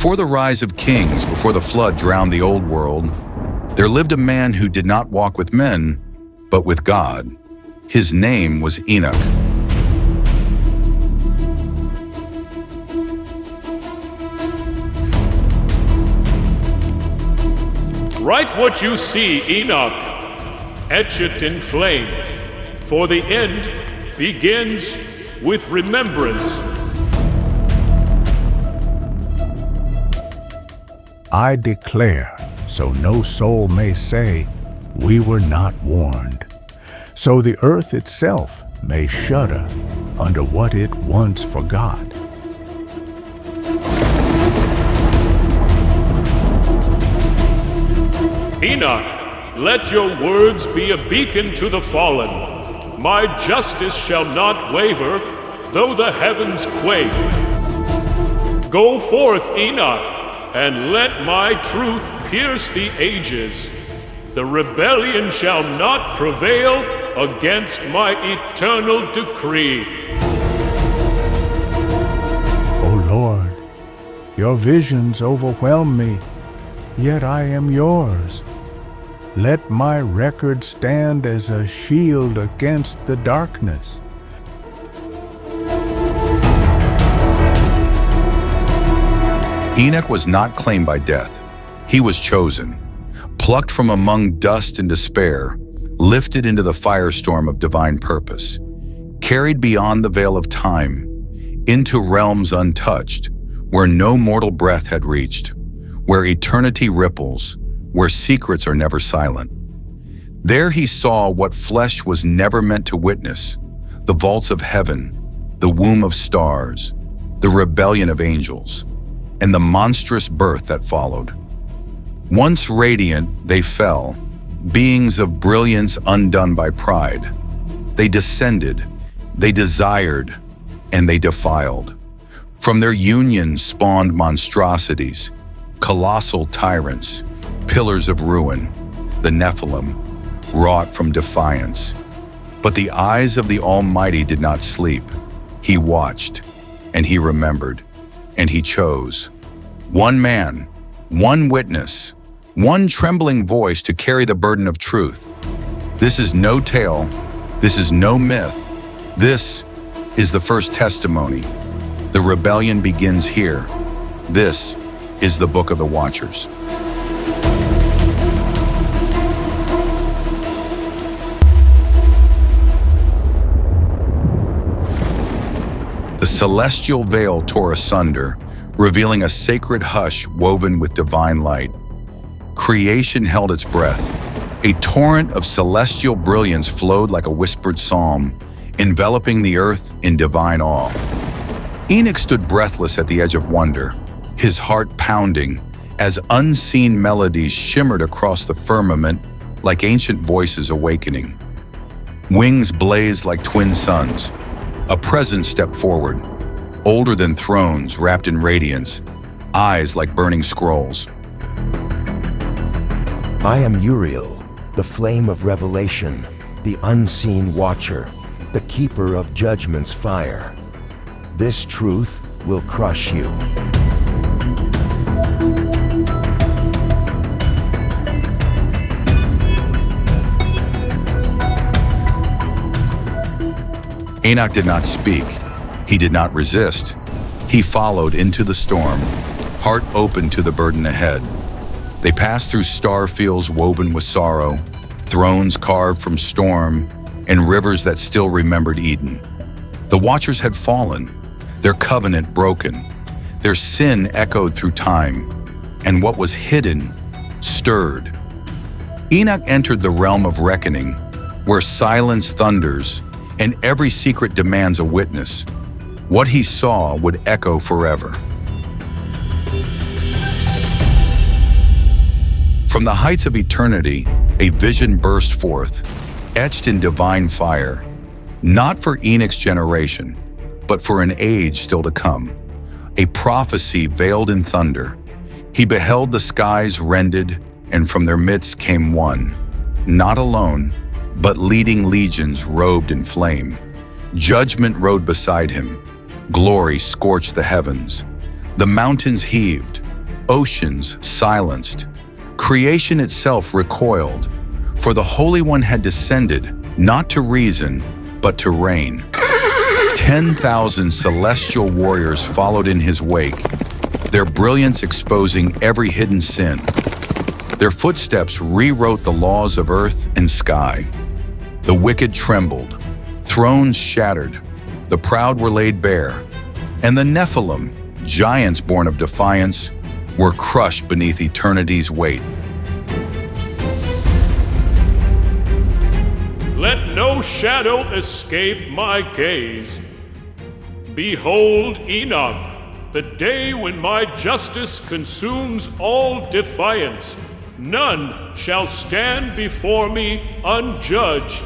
Before the rise of kings, before the flood drowned the old world, there lived a man who did not walk with men, but with God. His name was Enoch. Write what you see, Enoch. Etch it in flame, for the end begins with remembrance. I declare, so no soul may say, we were not warned. So the earth itself may shudder under what it once forgot. Enoch, let your words be a beacon to the fallen. My justice shall not waver, though the heavens quake. Go forth, Enoch, and let my truth pierce the ages. The rebellion shall not prevail against my eternal decree. O Lord, your visions overwhelm me, yet I am yours. Let my record stand as a shield against the darkness. Enoch was not claimed by death. He was chosen, plucked from among dust and despair, lifted into the firestorm of divine purpose, carried beyond the veil of time, into realms untouched, where no mortal breath had reached, where eternity ripples, where secrets are never silent. There he saw what flesh was never meant to witness, the vaults of heaven, the womb of stars, the rebellion of angels, and the monstrous birth that followed. Once radiant, they fell, beings of brilliance undone by pride. They descended, they desired, and they defiled. From their union spawned monstrosities, colossal tyrants, pillars of ruin, the Nephilim, wrought from defiance. But the eyes of the Almighty did not sleep. He watched, and he remembered, and he chose. One man, one witness, one trembling voice to carry the burden of truth. This is no tale, this is no myth, this is the first testimony. The rebellion begins here. This is the Book of the Watchers. The celestial veil tore asunder, revealing a sacred hush woven with divine light. Creation held its breath. A torrent of celestial brilliance flowed like a whispered psalm, enveloping the earth in divine awe. Enoch stood breathless at the edge of wonder, his heart pounding as unseen melodies shimmered across the firmament like ancient voices awakening. Wings blazed like twin suns. A presence stepped forward, older than thrones wrapped in radiance, eyes like burning scrolls. I am Uriel, the flame of revelation, the unseen watcher, the keeper of judgment's fire. This truth will crush you. Enoch did not speak. He did not resist. He followed into the storm, heart open to the burden ahead. They passed through star fields woven with sorrow, thrones carved from storm, and rivers that still remembered Eden. The Watchers had fallen, their covenant broken, their sin echoed through time, and what was hidden stirred. Enoch entered the realm of reckoning, where silence thunders and every secret demands a witness. What he saw would echo forever. From the heights of eternity, a vision burst forth, etched in divine fire, not for Enoch's generation, but for an age still to come. A prophecy veiled in thunder. He beheld the skies rended, and from their midst came one, not alone, but leading legions robed in flame. Judgment rode beside him. Glory scorched the heavens. The mountains heaved, oceans silenced. Creation itself recoiled, for the Holy One had descended, not to reason, but to reign. 10,000 celestial warriors followed in his wake, their brilliance exposing every hidden sin. Their footsteps rewrote the laws of earth and sky. The wicked trembled, thrones shattered, the proud were laid bare, and the Nephilim, giants born of defiance, were crushed beneath eternity's weight. Let no shadow escape my gaze. Behold Enoch, the day when my justice consumes all defiance. None shall stand before me unjudged.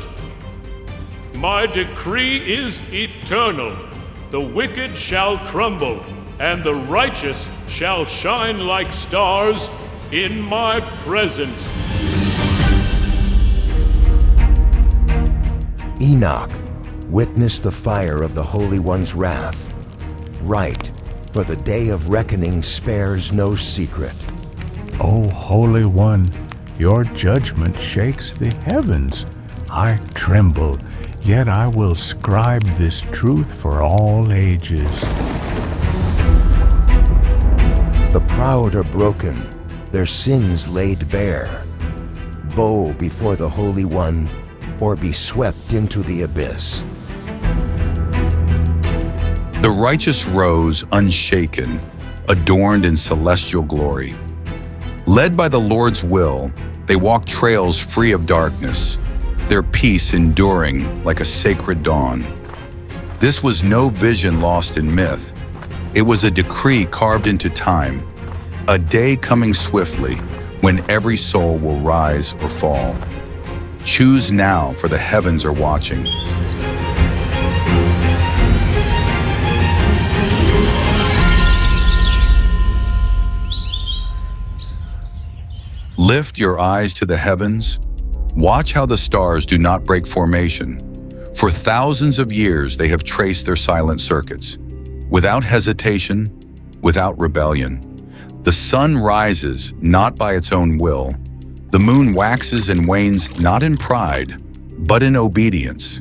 My decree is eternal. The wicked shall crumble, and the righteous shall shine like stars in my presence. Enoch witnessed the fire of the Holy One's wrath. Right, for the day of reckoning spares no secret. O Holy One, your judgment shakes the heavens. I tremble, yet I will scribe this truth for all ages. The proud are broken, their sins laid bare. Bow before the Holy One, or be swept into the abyss. The righteous rose unshaken, adorned in celestial glory. Led by the Lord's will, they walk trails free of darkness, their peace enduring like a sacred dawn. This was no vision lost in myth. It was a decree carved into time, a day coming swiftly when every soul will rise or fall. Choose now, for the heavens are watching. Lift your eyes to the heavens. Watch how the stars do not break formation. For thousands of years they have traced their silent circuits. Without hesitation, without rebellion. The sun rises not by its own will. The moon waxes and wanes not in pride, but in obedience.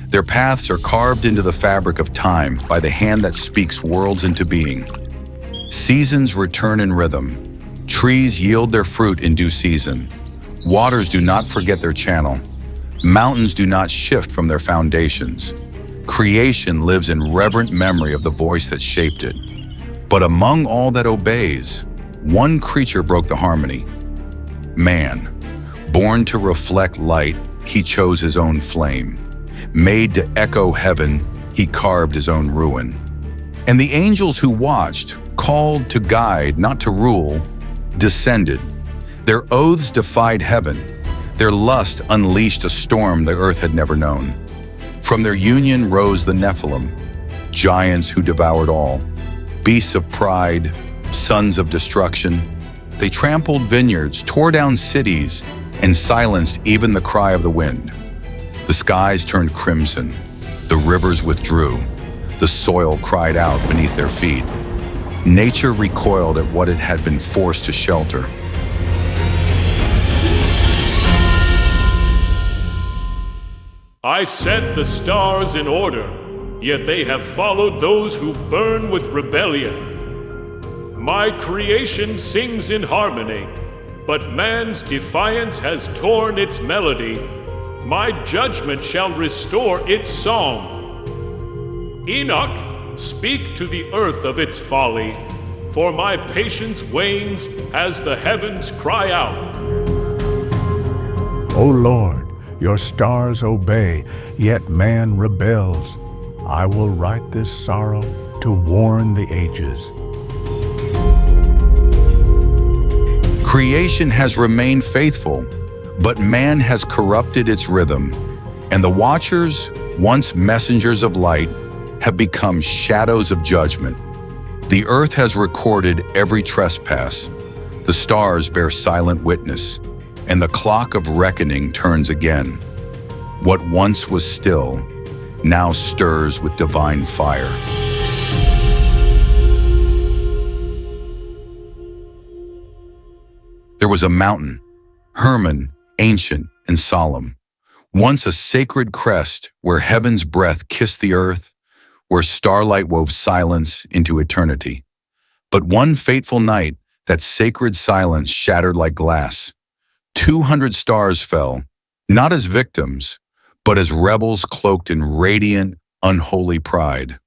Their paths are carved into the fabric of time by the hand that speaks worlds into being. Seasons return in rhythm. Trees yield their fruit in due season. Waters do not forget their channel. Mountains do not shift from their foundations. Creation lives in reverent memory of the voice that shaped it. But among all that obeys, one creature broke the harmony. Man, born to reflect light, he chose his own flame. Made to echo heaven, he carved his own ruin. And the angels who watched, called to guide, not to rule, descended. Their oaths defied heaven. Their lust unleashed a storm the earth had never known. From their union rose the Nephilim, giants who devoured all, beasts of pride, sons of destruction. They trampled vineyards, tore down cities, and silenced even the cry of the wind. The skies turned crimson, the rivers withdrew, the soil cried out beneath their feet. Nature recoiled at what it had been forced to shelter. I set the stars in order, yet they have followed those who burn with rebellion. My creation sings in harmony, but man's defiance has torn its melody. My judgment shall restore its song. Enoch, speak to the earth of its folly, for my patience wanes as the heavens cry out. O Lord, your stars obey, yet man rebels. I will write this sorrow to warn the ages. Creation has remained faithful, but man has corrupted its rhythm, and the watchers, once messengers of light, have become shadows of judgment. The earth has recorded every trespass. The stars bear silent witness, and the clock of reckoning turns again. What once was still, now stirs with divine fire. There was a mountain, Hermon, ancient and solemn, once a sacred crest where heaven's breath kissed the earth, where starlight wove silence into eternity. But one fateful night, that sacred silence shattered like glass. 200 stars fell, not as victims, but as rebels cloaked in radiant, unholy pride.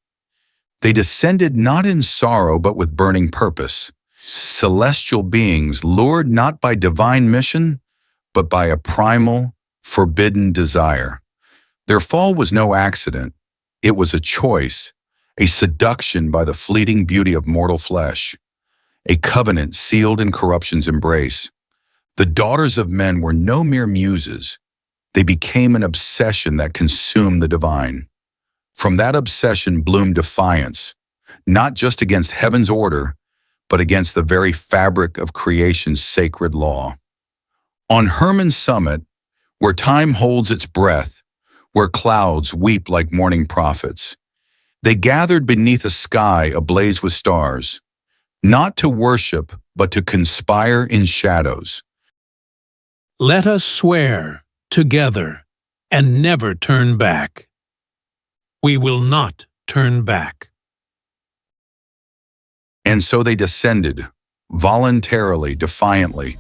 They descended not in sorrow but with burning purpose, celestial beings lured not by divine mission, but by a primal, forbidden desire. Their fall was no accident. It was a choice, a seduction by the fleeting beauty of mortal flesh, a covenant sealed in corruption's embrace. The daughters of men were no mere muses. They became an obsession that consumed the divine. From that obsession bloomed defiance, not just against heaven's order, but against the very fabric of creation's sacred law. On Hermon's summit, where time holds its breath, where clouds weep like mourning prophets, they gathered beneath a sky ablaze with stars, not to worship, but to conspire in shadows. Let us swear, together, and never turn back. We will not turn back. And so they descended, voluntarily, defiantly,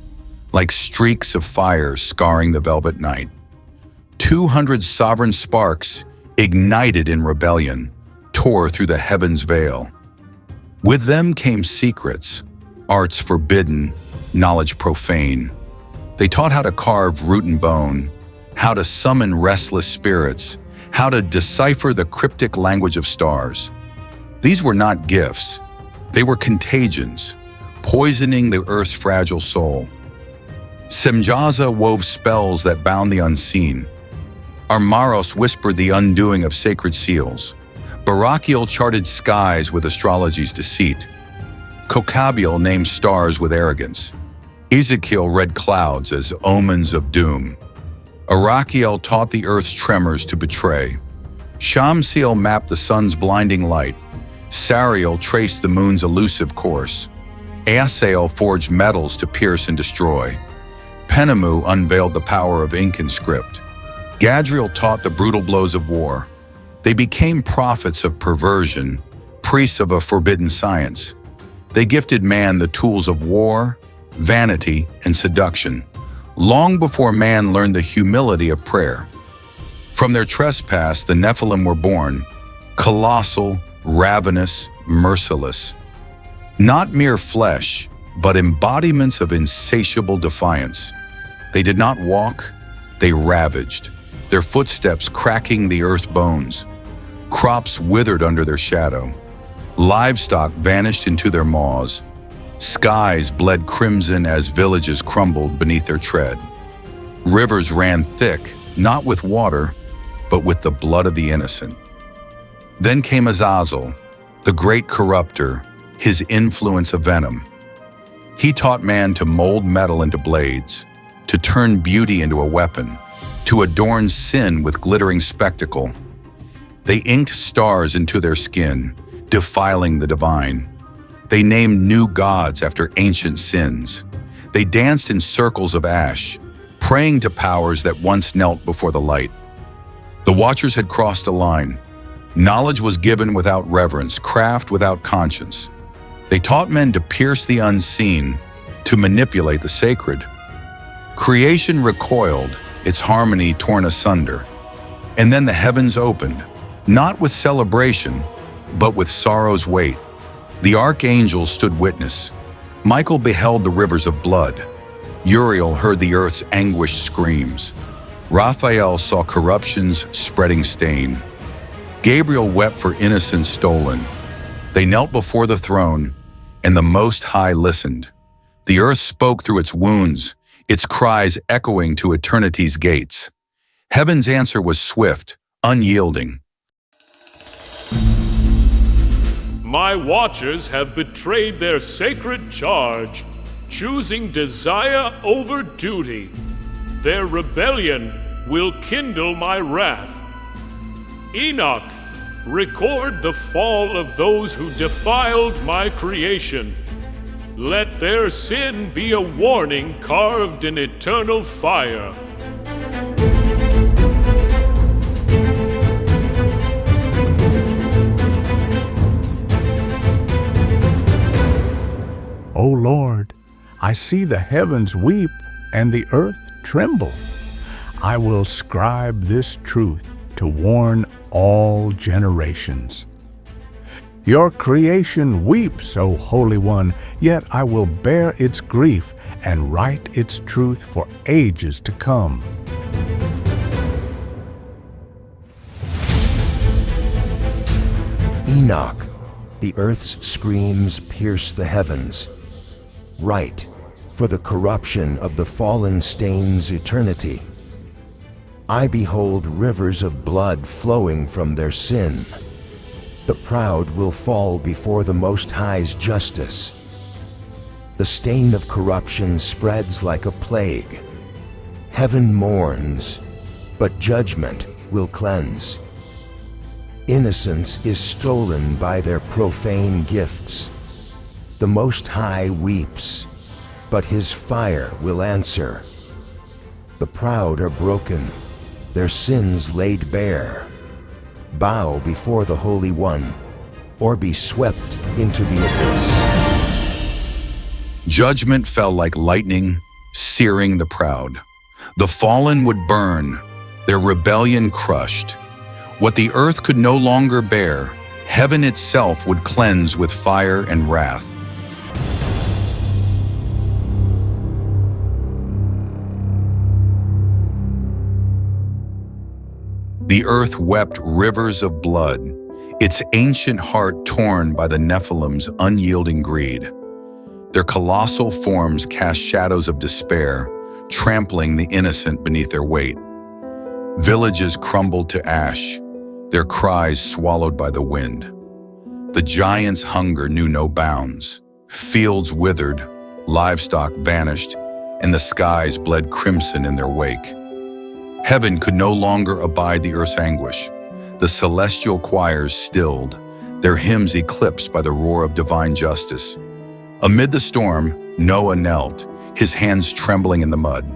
like streaks of fire scarring the velvet night. 200 sovereign sparks, ignited in rebellion, tore through the heavens' veil. With them came secrets, arts forbidden, knowledge profane. They taught how to carve root and bone, how to summon restless spirits, how to decipher the cryptic language of stars. These were not gifts. They were contagions, poisoning the earth's fragile soul. Semjaza wove spells that bound the unseen. Armaros whispered the undoing of sacred seals. Barakiel charted skies with astrology's deceit. Kokabiel named stars with arrogance. Ezekiel read clouds as omens of doom. Arakiel taught the earth's tremors to betray. Shamsiel mapped the sun's blinding light. Sariel traced the moon's elusive course. Asael forged metals to pierce and destroy. Penamu unveiled the power of ink and script. Gadriel taught the brutal blows of war. They became prophets of perversion, priests of a forbidden science. They gifted man the tools of war, vanity, and seduction, long before man learned the humility of prayer. From their trespass, the Nephilim were born, colossal, ravenous, merciless. Not mere flesh, but embodiments of insatiable defiance. They did not walk, they ravaged, their footsteps cracking the earth's bones. Crops withered under their shadow. Livestock vanished into their maws. Skies bled crimson as villages crumbled beneath their tread. Rivers ran thick, not with water, but with the blood of the innocent. Then came Azazel, the great corrupter, his influence a venom. He taught man to mold metal into blades, to turn beauty into a weapon, to adorn sin with glittering spectacle. They inked stars into their skin, defiling the divine. They named new gods after ancient sins. They danced in circles of ash, praying to powers that once knelt before the light. The Watchers had crossed a line. Knowledge was given without reverence, craft without conscience. They taught men to pierce the unseen, to manipulate the sacred. Creation recoiled, its harmony torn asunder. And then the heavens opened, not with celebration, but with sorrow's weight. The archangels stood witness. Michael beheld the rivers of blood. Uriel heard the earth's anguished screams. Raphael saw corruption's spreading stain. Gabriel wept for innocence stolen. They knelt before the throne, and the Most High listened. The earth spoke through its wounds, its cries echoing to eternity's gates. Heaven's answer was swift, unyielding. My Watchers have betrayed their sacred charge, choosing desire over duty. Their rebellion will kindle my wrath. Enoch, record the fall of those who defiled my creation. Let their sin be a warning carved in eternal fire. O Lord, I see the heavens weep and the earth tremble. I will scribe this truth to warn all generations. Your creation weeps, O Holy One, yet I will bear its grief and write its truth for ages to come. Enoch, the earth's screams pierce the heavens. Write, for the corruption of the fallen stains eternity. I behold rivers of blood flowing from their sin. The proud will fall before the Most High's justice. The stain of corruption spreads like a plague. Heaven mourns, but judgment will cleanse. Innocence is stolen by their profane gifts. The Most High weeps, but his fire will answer. The proud are broken, their sins laid bare. Bow before the Holy One, or be swept into the abyss. Judgment fell like lightning, searing the proud. The fallen would burn, their rebellion crushed. What the earth could no longer bear, heaven itself would cleanse with fire and wrath. The earth wept rivers of blood, its ancient heart torn by the Nephilim's unyielding greed. Their colossal forms cast shadows of despair, trampling the innocent beneath their weight. Villages crumbled to ash, their cries swallowed by the wind. The giants' hunger knew no bounds. Fields withered, livestock vanished, and the skies bled crimson in their wake. Heaven could no longer abide the earth's anguish. The celestial choirs stilled, their hymns eclipsed by the roar of divine justice. Amid the storm, Noah knelt, his hands trembling in the mud.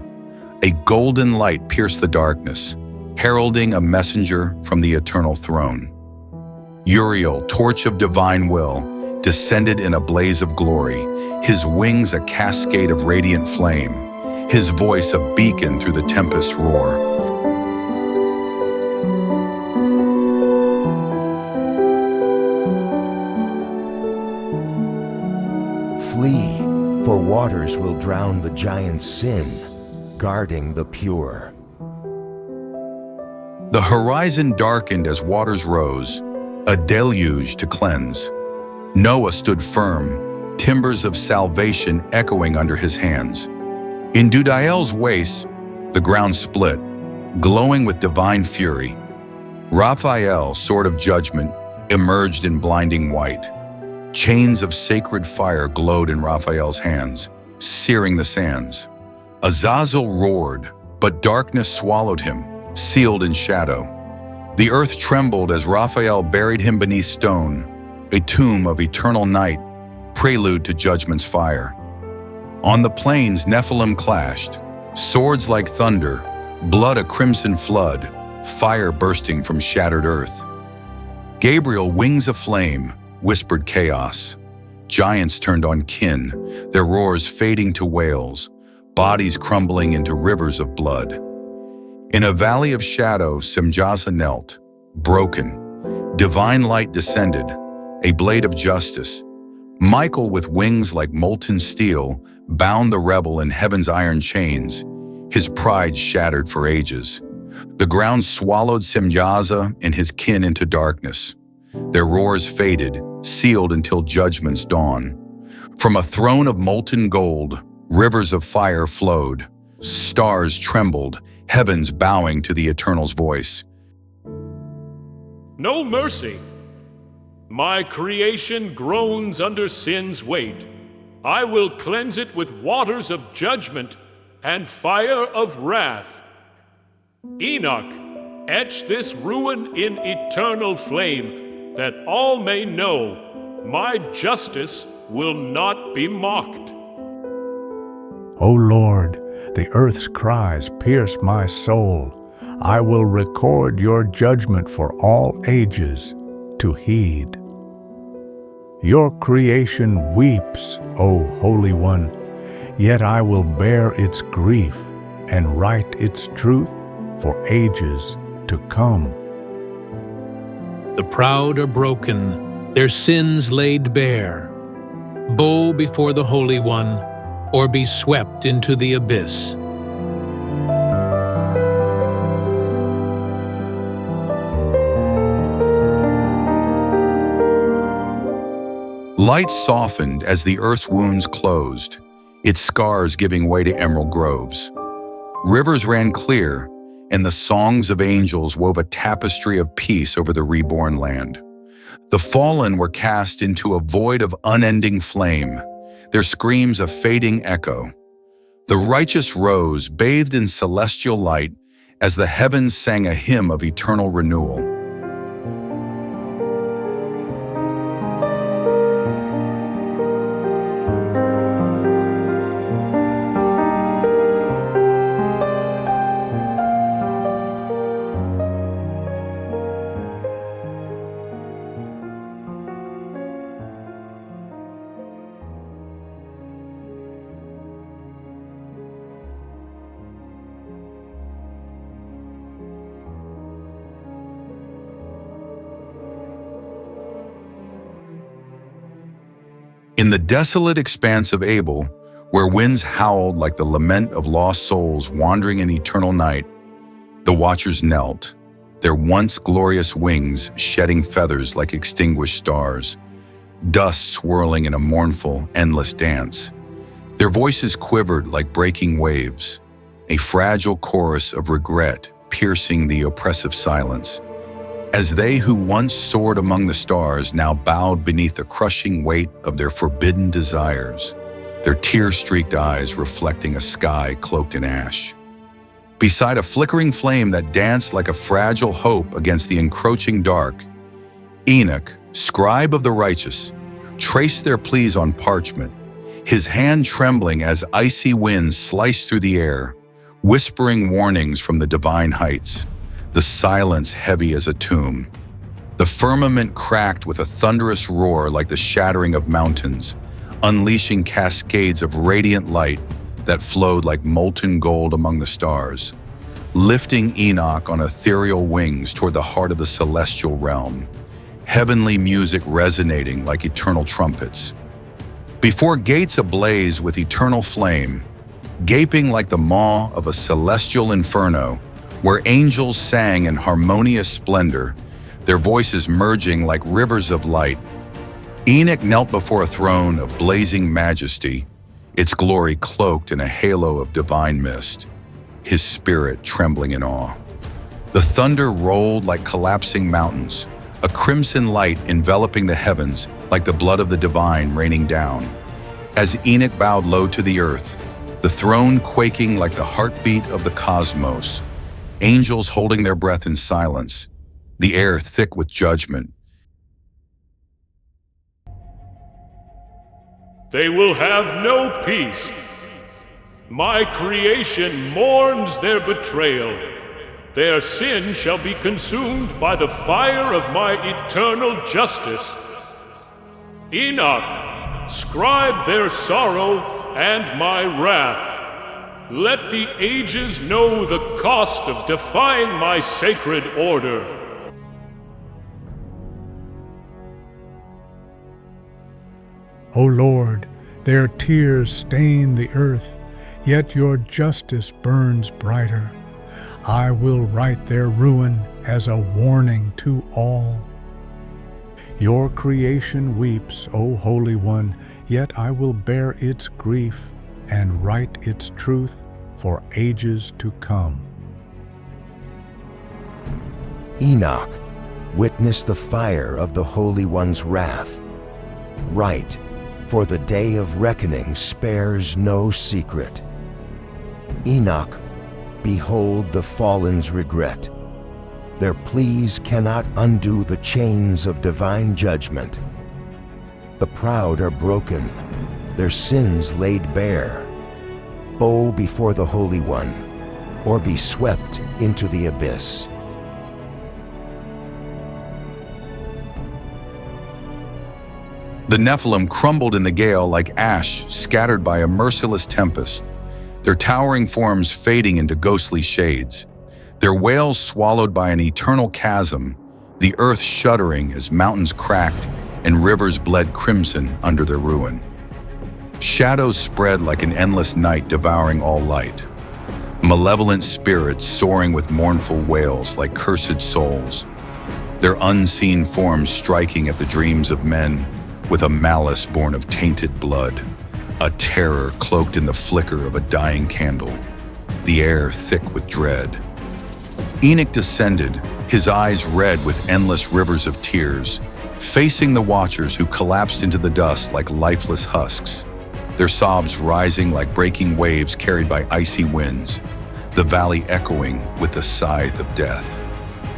A golden light pierced the darkness, heralding a messenger from the eternal throne. Uriel, torch of divine will, descended in a blaze of glory, his wings a cascade of radiant flame, his voice a beacon through the tempest's roar. Flee, for waters will drown the giant's sin, guarding the pure. The horizon darkened as waters rose, a deluge to cleanse. Noah stood firm, timbers of salvation echoing under his hands. In Dudael's waist, the ground split, glowing with divine fury. Raphael, sword of judgment, emerged in blinding white. Chains of sacred fire glowed in Raphael's hands, searing the sands. Azazel roared, but darkness swallowed him, sealed in shadow. The earth trembled as Raphael buried him beneath stone, a tomb of eternal night, prelude to judgment's fire. On the plains, Nephilim clashed, swords like thunder, blood a crimson flood, fire bursting from shattered earth. Gabriel, wings aflame, whispered chaos. Giants turned on kin, their roars fading to wails, bodies crumbling into rivers of blood. In a valley of shadow, Semjaza knelt, broken. Divine light descended, a blade of justice. Michael, with wings like molten steel, bound the rebel in heaven's iron chains, his pride shattered for ages. The ground swallowed Semjaza and his kin into darkness. Their roars faded, sealed until judgment's dawn. From a throne of molten gold, rivers of fire flowed. Stars trembled, heavens bowing to the Eternal's voice. No mercy. My creation groans under sin's weight. I will cleanse it with waters of judgment and fire of wrath. Enoch, etch this ruin in eternal flame, that all may know my justice will not be mocked. O Lord, the earth's cries pierce my soul. I will record your judgment for all ages to heed. Your creation weeps, O Holy One, yet I will bear its grief and write its truth for ages to come. The proud are broken, their sins laid bare. Bow before the Holy One, or be swept into the abyss. Light softened as the earth's wounds closed, its scars giving way to emerald groves. Rivers ran clear, and the songs of angels wove a tapestry of peace over the reborn land. The fallen were cast into a void of unending flame, their screams a fading echo. The righteous rose, bathed in celestial light, as the heavens sang a hymn of eternal renewal. In the desolate expanse of Abel, where winds howled like the lament of lost souls wandering in eternal night, the watchers knelt, their once glorious wings shedding feathers like extinguished stars, dust swirling in a mournful, endless dance. Their voices quivered like breaking waves, a fragile chorus of regret piercing the oppressive silence. As they who once soared among the stars now bowed beneath the crushing weight of their forbidden desires, their tear-streaked eyes reflecting a sky cloaked in ash. Beside a flickering flame that danced like a fragile hope against the encroaching dark, Enoch, scribe of the righteous, traced their pleas on parchment, his hand trembling as icy winds sliced through the air, whispering warnings from the divine heights. The silence heavy as a tomb. The firmament cracked with a thunderous roar like the shattering of mountains, unleashing cascades of radiant light that flowed like molten gold among the stars, lifting Enoch on ethereal wings toward the heart of the celestial realm, heavenly music resonating like eternal trumpets. Before gates ablaze with eternal flame, gaping like the maw of a celestial inferno, where angels sang in harmonious splendor, their voices merging like rivers of light, Enoch knelt before a throne of blazing majesty, its glory cloaked in a halo of divine mist, his spirit trembling in awe. The thunder rolled like collapsing mountains, a crimson light enveloping the heavens like the blood of the divine raining down. As Enoch bowed low to the earth, the throne quaking like the heartbeat of the cosmos, angels holding their breath in silence, the air thick with judgment. They will have no peace. My creation mourns their betrayal. Their sin shall be consumed by the fire of my eternal justice. Enoch, scribe their sorrow and my wrath. Let the ages know the cost of defying my sacred order. O Lord, their tears stain the earth, yet your justice burns brighter. I will write their ruin as a warning to all. Your creation weeps, O Holy One, yet I will bear its grief and write its truth for ages to come. Enoch, witness the fire of the Holy One's wrath. Write, for the day of reckoning spares no secret. Enoch, behold the fallen's regret. Their pleas cannot undo the chains of divine judgment. The proud are broken, their sins laid bare. Bow before the Holy One, or be swept into the abyss. The Nephilim crumbled in the gale like ash scattered by a merciless tempest, their towering forms fading into ghostly shades, their wails swallowed by an eternal chasm, the earth shuddering as mountains cracked and rivers bled crimson under their ruin. Shadows spread like an endless night devouring all light, malevolent spirits soaring with mournful wails like cursed souls, their unseen forms striking at the dreams of men with a malice born of tainted blood, a terror cloaked in the flicker of a dying candle, the air thick with dread. Enoch descended, his eyes red with endless rivers of tears, facing the Watchers who collapsed into the dust like lifeless husks, their sobs rising like breaking waves carried by icy winds, the valley echoing with the scythe of death,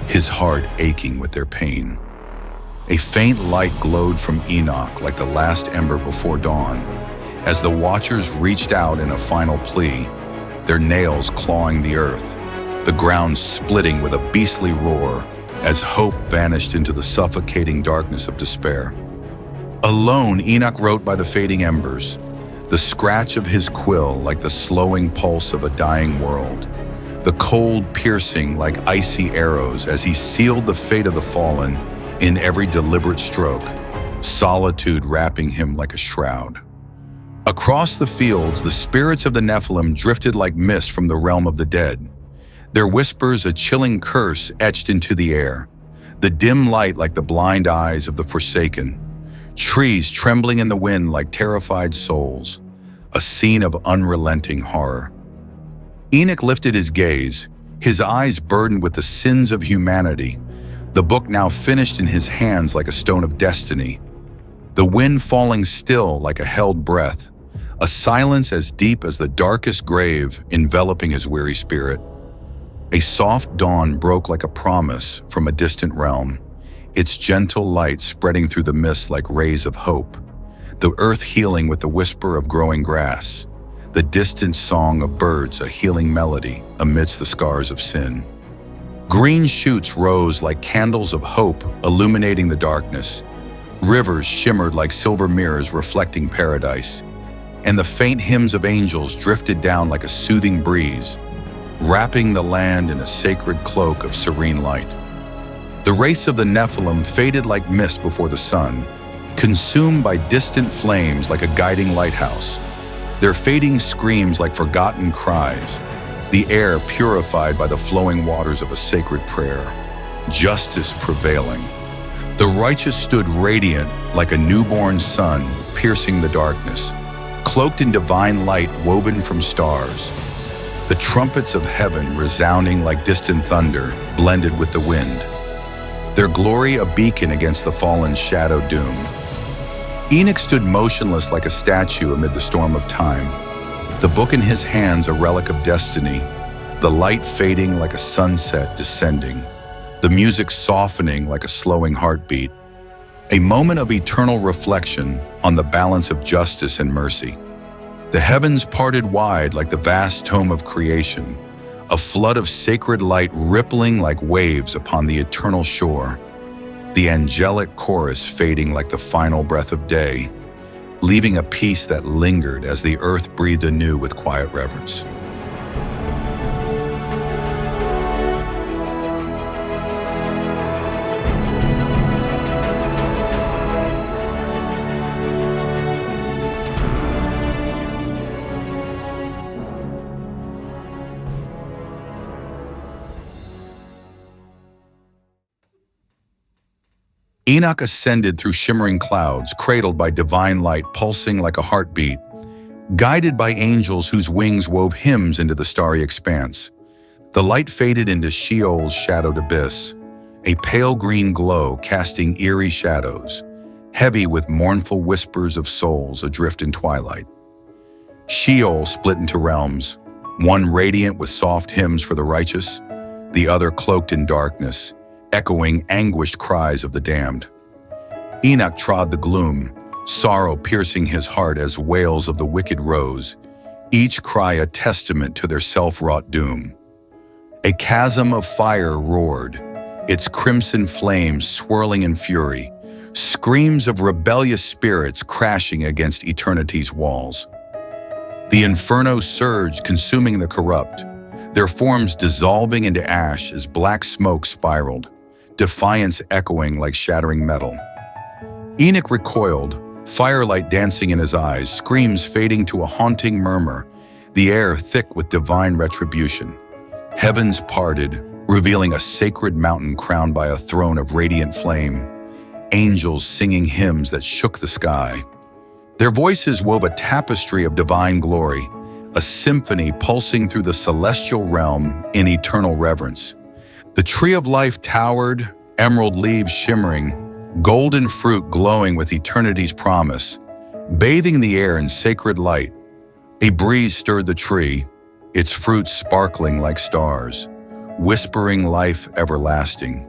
his heart aching with their pain. A faint light glowed from Enoch like the last ember before dawn, as the Watchers reached out in a final plea, their nails clawing the earth, the ground splitting with a beastly roar as hope vanished into the suffocating darkness of despair. Alone, Enoch wrote by the fading embers, the scratch of his quill like the slowing pulse of a dying world, the cold piercing like icy arrows as he sealed the fate of the fallen in every deliberate stroke, solitude wrapping him like a shroud. Across the fields, the spirits of the Nephilim drifted like mist from the realm of the dead, their whispers a chilling curse etched into the air, the dim light like the blind eyes of the forsaken, trees trembling in the wind like terrified souls, a scene of unrelenting horror. Enoch lifted his gaze, his eyes burdened with the sins of humanity, the book now finished in his hands like a stone of destiny, the wind falling still like a held breath, a silence as deep as the darkest grave enveloping his weary spirit. A soft dawn broke like a promise from a distant realm, its gentle light spreading through the mist like rays of hope, the earth healing with the whisper of growing grass, the distant song of birds a healing melody amidst the scars of sin. Green shoots rose like candles of hope illuminating the darkness, rivers shimmered like silver mirrors reflecting paradise, and the faint hymns of angels drifted down like a soothing breeze, wrapping the land in a sacred cloak of serene light. The wraiths of the Nephilim faded like mist before the sun, consumed by distant flames like a guiding lighthouse, their fading screams like forgotten cries, the air purified by the flowing waters of a sacred prayer, justice prevailing. The righteous stood radiant like a newborn sun piercing the darkness, cloaked in divine light woven from stars, the trumpets of heaven resounding like distant thunder blended with the wind, their glory a beacon against the fallen's shadow doom. Enoch stood motionless like a statue amid the storm of time, the book in his hands a relic of destiny, the light fading like a sunset descending, the music softening like a slowing heartbeat, a moment of eternal reflection on the balance of justice and mercy. The heavens parted wide like the vast tome of creation, a flood of sacred light rippling like waves upon the eternal shore, the angelic chorus fading like the final breath of day, leaving a peace that lingered as the earth breathed anew with quiet reverence. Enoch ascended through shimmering clouds, cradled by divine light pulsing like a heartbeat, guided by angels whose wings wove hymns into the starry expanse. The light faded into Sheol's shadowed abyss, a pale green glow casting eerie shadows, heavy with mournful whispers of souls adrift in twilight. Sheol split into realms, one radiant with soft hymns for the righteous, the other cloaked in darkness, echoing anguished cries of the damned. Enoch trod the gloom, sorrow piercing his heart as wails of the wicked rose, each cry a testament to their self-wrought doom. A chasm of fire roared, its crimson flames swirling in fury, screams of rebellious spirits crashing against eternity's walls. The inferno surged, consuming the corrupt, their forms dissolving into ash as black smoke spiraled, defiance echoing like shattering metal. Enoch recoiled, firelight dancing in his eyes, screams fading to a haunting murmur, the air thick with divine retribution. Heavens parted, revealing a sacred mountain crowned by a throne of radiant flame, angels singing hymns that shook the sky. Their voices wove a tapestry of divine glory, a symphony pulsing through the celestial realm in eternal reverence. The tree of life towered, emerald leaves shimmering, golden fruit glowing with eternity's promise, bathing the air in sacred light. A breeze stirred the tree, its fruit sparkling like stars, whispering life everlasting.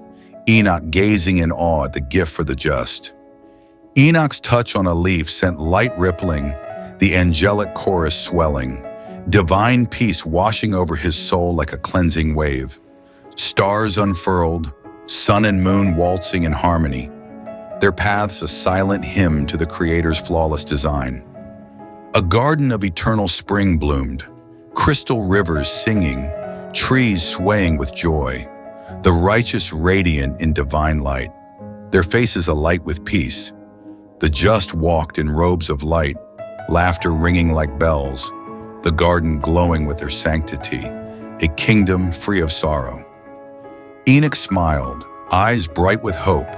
Enoch gazing in awe at the gift for the just. Enoch's touch on a leaf sent light rippling, the angelic chorus swelling, divine peace washing over his soul like a cleansing wave. Stars unfurled, sun and moon waltzing in harmony, their paths a silent hymn to the Creator's flawless design. A garden of eternal spring bloomed, crystal rivers singing, trees swaying with joy, the righteous radiant in divine light, their faces alight with peace. The just walked in robes of light, laughter ringing like bells, the garden glowing with their sanctity, a kingdom free of sorrow. Enoch smiled, eyes bright with hope,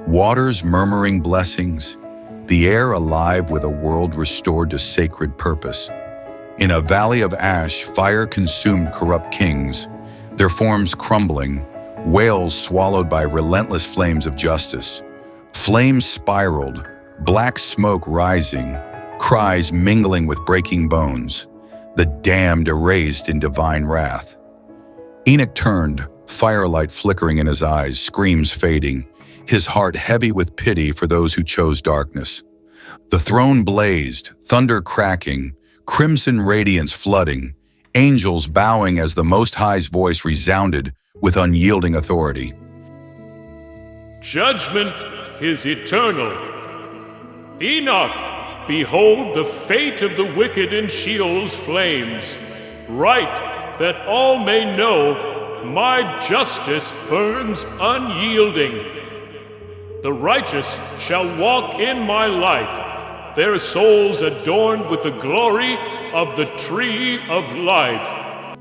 waters murmuring blessings, the air alive with a world restored to sacred purpose. In a valley of ash, fire consumed corrupt kings, their forms crumbling, whales swallowed by relentless flames of justice. Flames spiraled, black smoke rising, cries mingling with breaking bones, the damned erased in divine wrath. Enoch turned, firelight flickering in his eyes, screams fading, his heart heavy with pity for those who chose darkness. The throne blazed, thunder cracking, crimson radiance flooding, angels bowing as the Most High's voice resounded with unyielding authority. Judgment is eternal. Enoch, behold the fate of the wicked in Sheol's flames. Write that all may know my justice burns unyielding. The righteous shall walk in my light, their souls adorned with the glory of the tree of life.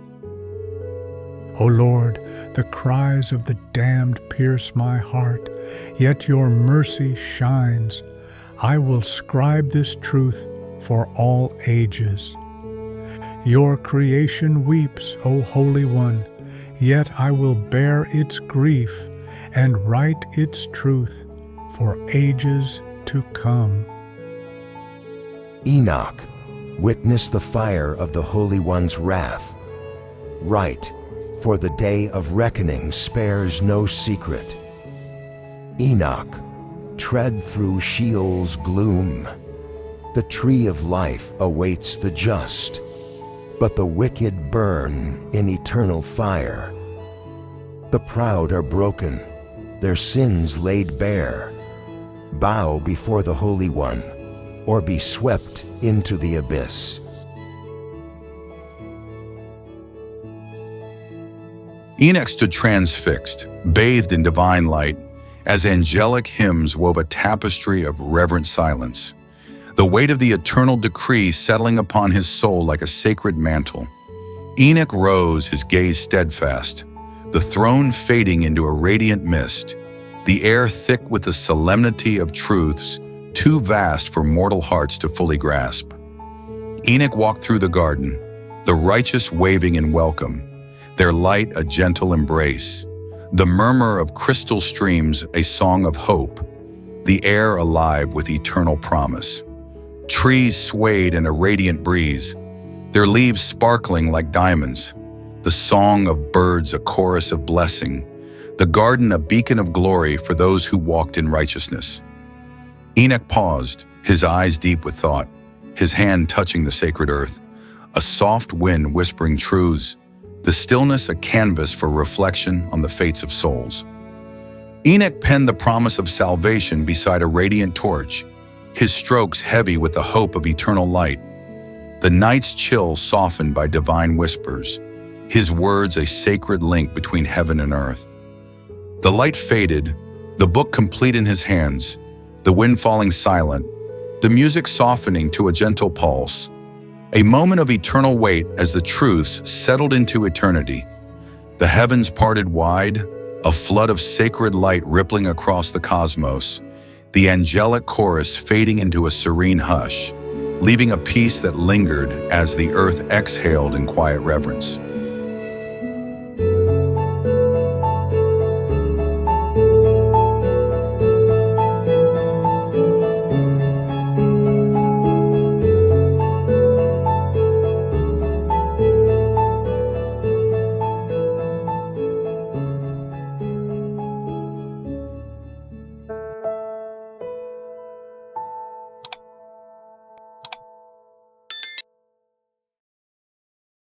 O Lord, the cries of the damned pierce my heart, yet your mercy shines. I will scribe this truth for all ages. Your creation weeps, O Holy One, yet I will bear its grief and write its truth for ages to come. Enoch, witness the fire of the Holy One's wrath. Write, for the day of reckoning spares no secret. Enoch, tread through Sheol's gloom. The tree of life awaits the just, but the wicked burn in eternal fire. The proud are broken, their sins laid bare. Bow before the Holy One, or be swept into the abyss. Enoch stood transfixed, bathed in divine light, as angelic hymns wove a tapestry of reverent silence, the weight of the eternal decree settling upon his soul like a sacred mantle. Enoch rose, his gaze steadfast, the throne fading into a radiant mist, the air thick with the solemnity of truths too vast for mortal hearts to fully grasp. Enoch walked through the garden, the righteous waving in welcome, their light a gentle embrace, the murmur of crystal streams a song of hope, the air alive with eternal promise. Trees swayed in a radiant breeze, their leaves sparkling like diamonds, the song of birds a chorus of blessing, the garden a beacon of glory for those who walked in righteousness. Enoch paused, his eyes deep with thought, his hand touching the sacred earth, a soft wind whispering truths, the stillness a canvas for reflection on the fates of souls. Enoch penned the promise of salvation beside a radiant torch, his strokes heavy with the hope of eternal light. The night's chill softened by divine whispers, his words a sacred link between heaven and earth. The light faded, the book complete in his hands, the wind falling silent, the music softening to a gentle pulse, a moment of eternal wait as the truths settled into eternity. The heavens parted wide, a flood of sacred light rippling across the cosmos, the angelic chorus fading into a serene hush, leaving a peace that lingered as the earth exhaled in quiet reverence.